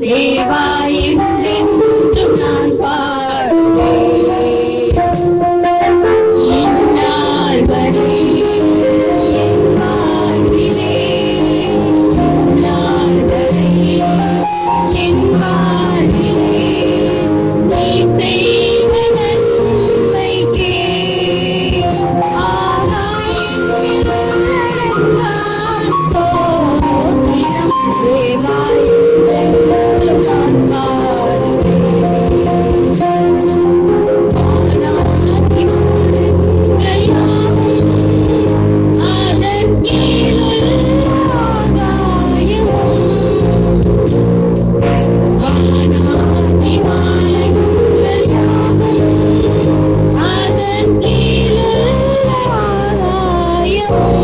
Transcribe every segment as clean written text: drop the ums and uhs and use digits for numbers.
தேவா என்றென்றும் நான் பாடுவேன். இந்நாள் வரை என் வாழ்விலே, இந்நாள் வரை என் வாழ்விலே நீ செய்த நன்மைக்கே ஆகாயத்தில் நான் ஸ்தோத்திரம். தேவா என்றென்றும் நான் பாடுவேன். வானாதி வானங்களையாவும் அதன் கீழுள்ள ஆகாயமும், வானாதி வானங்களையாவும் அதன் கீழுள்ள ஆகாயமும்,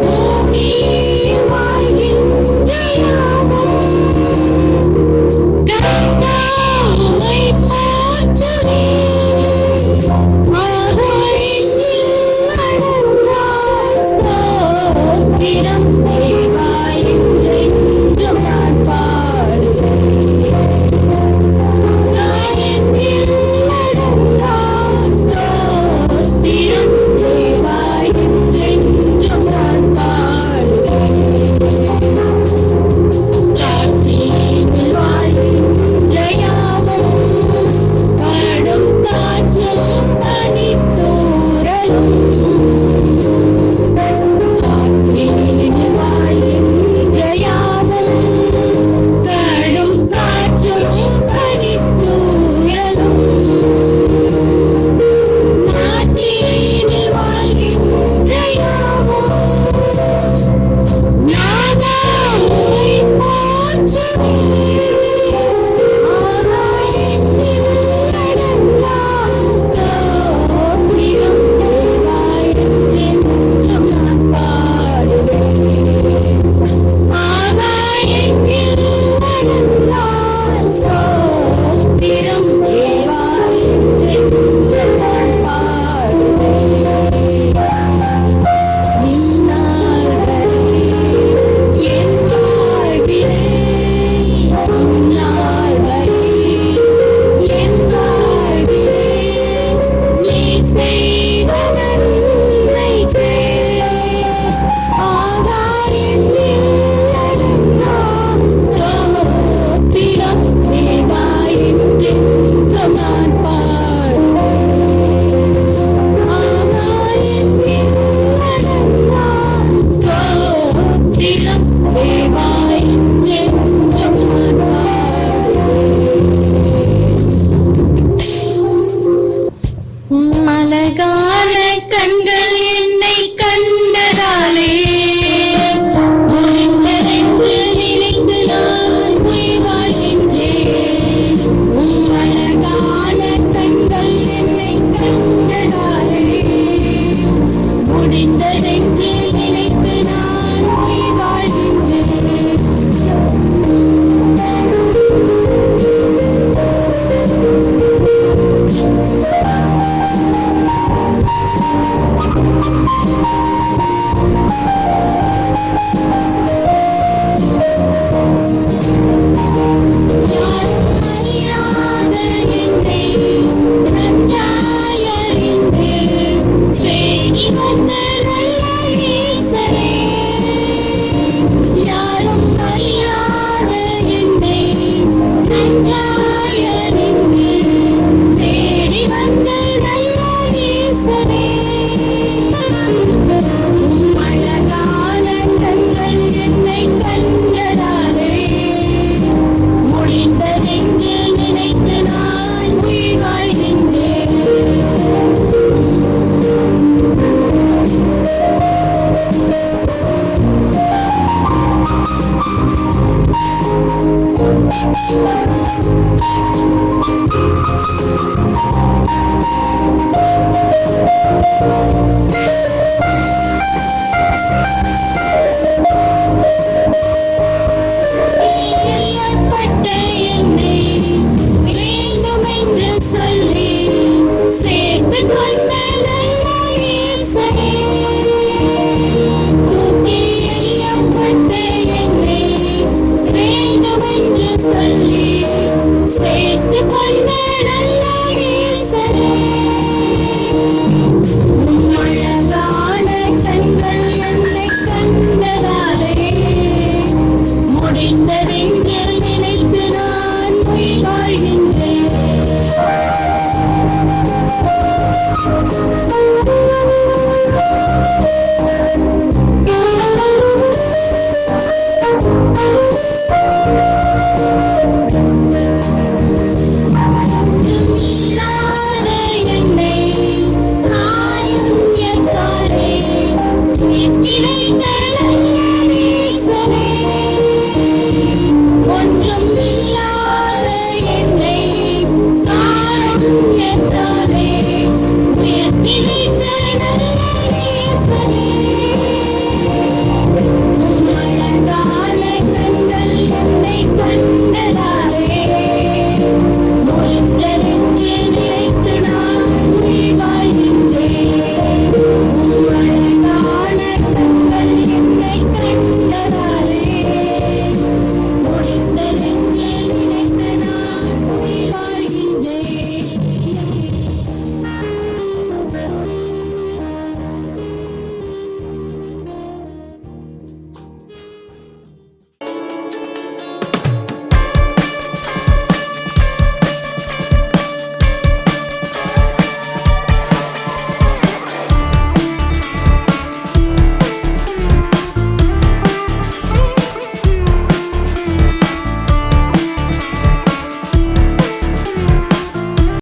பூமியில் வாழ்கின்ற யாவும் கர்த்தாவை போற்றுவேன். ஆகாயத்தில் அடர்ந்தால் ஸ்தோத்திரம். தேவா என்றென்றும் நான் பாடுவேன். ஆகாயத்தில் அடர்ந்தால் ஸ்தோத்திரம். தேவா என்றென்றும் நான் பாடுவேன். காற்றில் வாழ்கின்ற யாவும் கடும் காற்றும் பனித்தூறலும், காற்றில் வாழ்கின்ற யாவும் கடும் காற்றும் பனித்தூறலும், நாட்டில் வாழ்கின்ற யாவும் நாதாவை போற்றுவேன். ஆகாயத்தில் அடர்ந்தால் ஸ்தோத்திரம். தேவா என்றென்றும் நான் பாடுவேன். ஆகாயத்தில் அடர்ந்தால் ஸ்தோத்திரம். தேவா என்றென்றும் நான் பாடுவேன். இந்நாள் வரை என் வாழ்விலே, இந்நாள் வரை என் வாழ்விலே நீ செய்த நன்மைக்கே ஆகாயத்தில் அடர்ந்தால் ஸ்தோத்திரம். தேவா என்றென்றும் நான் பாடுவேன். ஆகாயத்தில் அடர்ந்தால் ஸ்தோத்திரம். தேவா என்றென்றும் நான் பாடுவேன். அழகான கண்கள் என்னை கண்டதாலே முடிந்ததென்று நினைத்து நான் உயிர் வாழ்கின்றேன். அழகான கண்கள் என்னை கண்டதாலே முடிந்ததென்று நினைத்து நான் உயிர் வாழ்கின்றேன். அறியாத என்னை நன்றாய் அறிந்து செய்தி வந்த நல்ல ஈசரே, யாரும் அறியாத என்னை நன்றாய் அறிந்து தேடி வந்த நல்ல ஈசரே, அழகான கண்கள் என்னை கண்டதாலே முடிந்ததென்று நினைத்து நான் உயிர் வாழ்கின்றேன். ஏற்பட்ட என்னை வேண்டுமென்று சொல்லி சேர்த்து கொண்ட நல்ல ஈசரே, தூக்கி எறியப்பட்ட என்னை முடிந்ததென்று நினைத்து நான் உயிர் வாழ்கின்றேன்.